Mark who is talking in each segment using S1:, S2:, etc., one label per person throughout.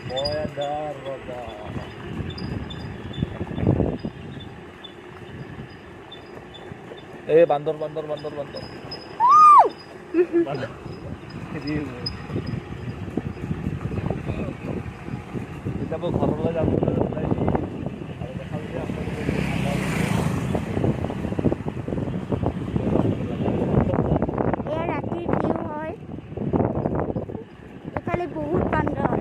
S1: Boyadar roda. Bandor. Kita mau ঘৰলৈ যাব ওলাইছো আৰু দেখা যে
S2: ৰাতিৰ ভিউ হয় এফালে বহুত বান্দৰ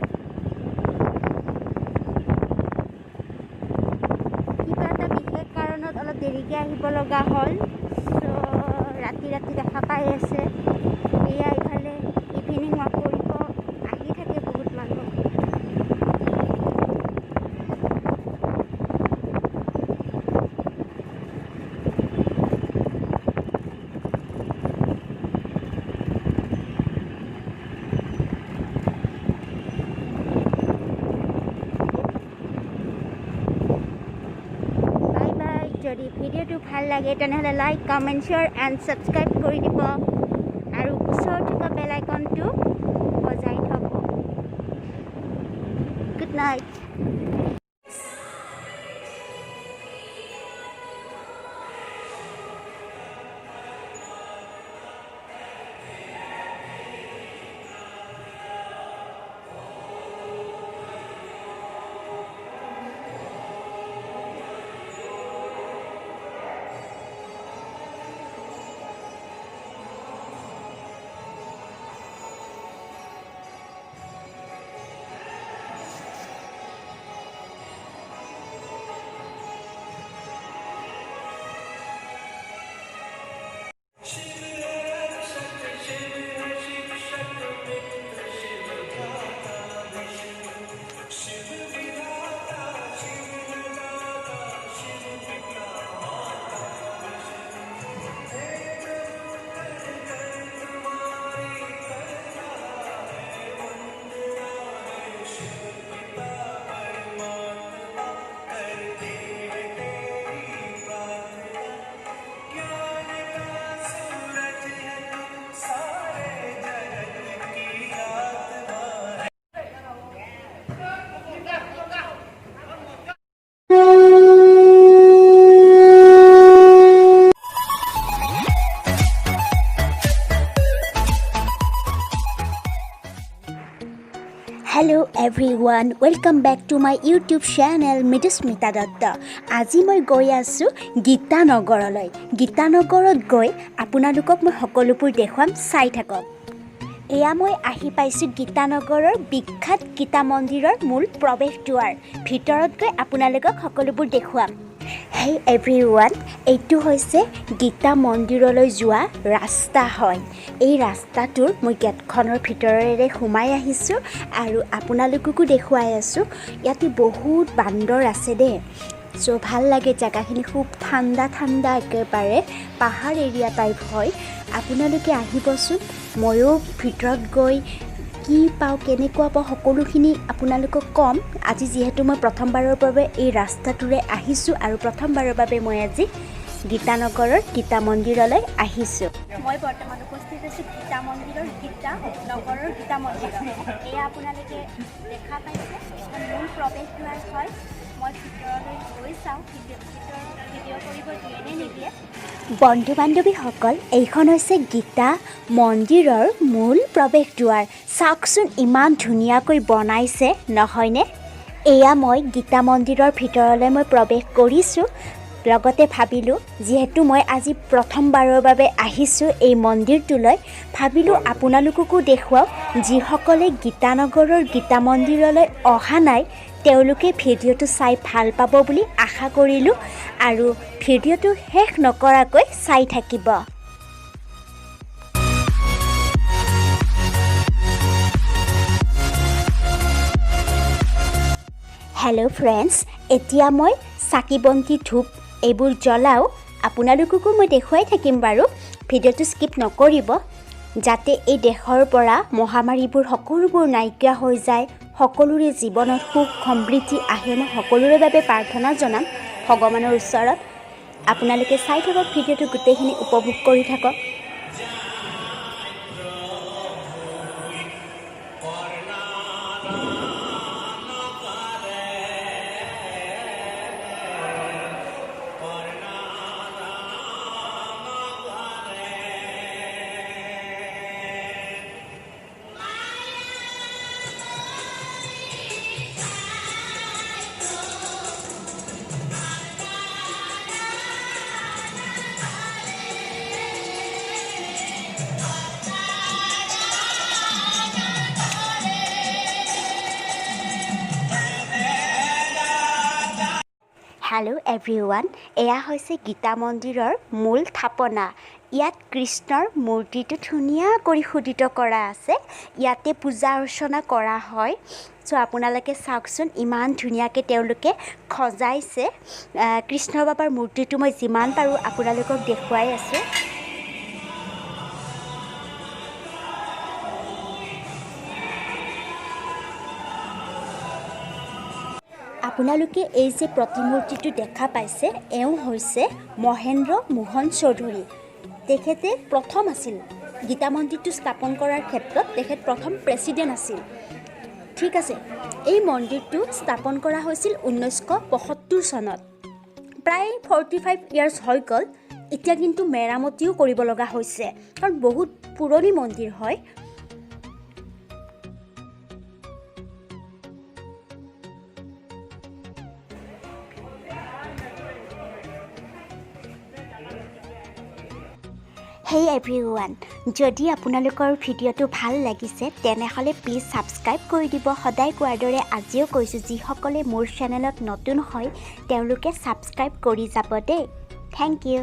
S2: কিবা এটা বিশেষ কাৰণত অলপ দেৰিকৈ আহিব লগা হ'ল ৰাতি দেখা পাই আছে এয়া ইফালে ইভিনিং ৱাক কৰিব আহি থাকে বহুত মানুহ যদি ভিডিঅ'টো ভাল লাগে তেনেহ'লে like comment share and subscribe কৰি দিব আৰু ওচৰত থকা বেল আইকনটো বজাই থ'ব good night Hello everyone, welcome back to my YouTube channel Midusmita Datta. আজি মই গৈ আছো গীতানগৰলৈ। গীতানগৰত গৈ আপোনালোকক মই সকলোবোৰ দেখুৱাম চাই থাকক। এয়া মই আহি পাইছোঁ গীতানগৰৰ বিখ্যাত গীতা মন্দিৰৰ মূল প্ৰৱেশ দুৱাৰ। ভিতৰত গৈ আপোনালোকক সকলোবোৰ দেখুৱাম। Hey everyone, এইটো হৈছে গীতা মন্দিৰলৈ যোৱা ৰাস্তা হয়। এই ৰাস্তাটোৰ মই গেটখনৰ ভিতৰেৰে সোমাই আহিছোঁ আৰু আপোনালোককো দেখুৱাই আছোঁ। ইয়াতে বহুত বান্দৰ আছে দেই। ভাল লাগে জেগাখিনি খুব ঠাণ্ডা একেবাৰে পাহাৰ এৰিয়া টাইপ হয়। আপোনালোকে আহিবচোন, ময়ো ভিতৰত গৈ কি পাওঁ কেনেকুৱা পাওঁ সকলোখিনি আপোনালোকক ক'ম। আজি যিহেতু মই প্ৰথমবাৰৰ বাবে এই ৰাস্তাটোৰে আহিছোঁ আৰু প্ৰথমবাৰৰ বাবে মই আজি গীতানগৰৰ গীতা মন্দিৰলৈ আহিছোঁ। মই বৰ্তমান উপস্থিত আছোঁ গীতা মন্দিৰৰ গীতানগৰৰ গীতা মন্দিৰত। এয়া আপোনালোকে দেখা পাইছে এখন মূল প্ৰৱেশ দুৱাৰ হয়। মই ভিতৰলৈ গৈ চাওঁ ভিডিঅ' কৰিব দিয়ে নে নিদিয়ে। বন্ধু বান্ধৱীসকল, এইখন হৈছে গীতা মন্দিৰৰ মূল প্ৰৱেশ দুৱাৰ। চাওকচোন ইমান ধুনীয়াকৈ বনাইছে নহয়নে? এয়া মই গীতা মন্দিৰৰ ভিতৰলৈ মই প্ৰৱেশ কৰিছোঁ। লগতে ভাবিলোঁ যিহেতু মই আজি প্ৰথমবাৰৰ বাবে আহিছোঁ এই মন্দিৰটোলৈ, ভাবিলোঁ আপোনালোককো দেখুৱাওক। যিসকলে গীতানগৰৰ গীতা মন্দিৰলৈ অহা নাই তেওঁলোকে ভিডিঅ'টো চাই ভাল পাব বুলি আশা কৰিলোঁ আৰু ভিডিঅ'টো শেষ নকৰাকৈ চাই থাকিব। হেল্ল' ফ্ৰেণ্ডছ, এতিয়া মই চাকি বন্তি ধূপ এইবোৰ জ্বলাওঁ। আপোনালোককো মই দেখুৱাই থাকিম বাৰু, ভিডিঅ'টো স্কিপ নকৰিব, যাতে এই দেশৰ পৰা মহামাৰীবোৰ সকলোবোৰ নাইকিয়া হৈ যায়, সকলোৰে জীৱনত সুখ সমৃদ্ধি আহে। মই সকলোৰে বাবে প্ৰাৰ্থনা জনাম ভগৱানৰ ওচৰত। আপোনালোকে চাই থাকক ভিডিঅ'টো, গোটেইখিনি উপভোগ কৰি থাকক। হেল্ল' এভৰিৱান, এয়া হৈছে গীতা মন্দিৰৰ মূল থাপনা। ইয়াত কৃষ্ণৰ মূৰ্তিটো ধুনীয়া কৰি খোদিত কৰা আছে। ইয়াতে পূজা অৰ্চনা কৰা হয়। চ' আপোনালোকে চাওকচোন, ইমান ধুনীয়াকৈ তেওঁলোকে সজাইছে। কৃষ্ণ বাবাৰ মূৰ্তিটো মই যিমান পাৰোঁ আপোনালোকক দেখুৱাই আছোঁ। আপোনালোকে এই যে প্ৰতিমূৰ্তিটো দেখা পাইছে, এওঁ হৈছে মহেন্দ্ৰ মোহন চৌধুৰী। তেখেতে প্ৰথম আছিল গীতা মন্দিৰটো স্থাপন কৰাৰ ক্ষেত্ৰত, তেখেত প্ৰথম প্ৰেছিডেণ্ট আছিল। ঠিক আছে, এই মন্দিৰটো স্থাপন কৰা হৈছিল 1975 চনত। প্ৰায় 45 ইয়াৰ্ছ হৈ গ'ল। এতিয়া কিন্তু মেৰামতিও কৰিব লগা হৈছে, কাৰণ বহুত পুৰণি মন্দিৰ হয়। হেই এভৰিৱান, যদি আপোনালোকৰ ভিডিঅ'টো ভাল লাগিছে তেনেহ'লে প্লিজ ছাবস্ক্ৰাইব কৰি দিব। সদায় কোৱাৰ দৰে আজিও কৈছোঁ, যিসকলে মোৰ চেনেলত নতুন হয় তেওঁলোকে ছাবস্ক্ৰাইব কৰি যাব দেই। Thank U.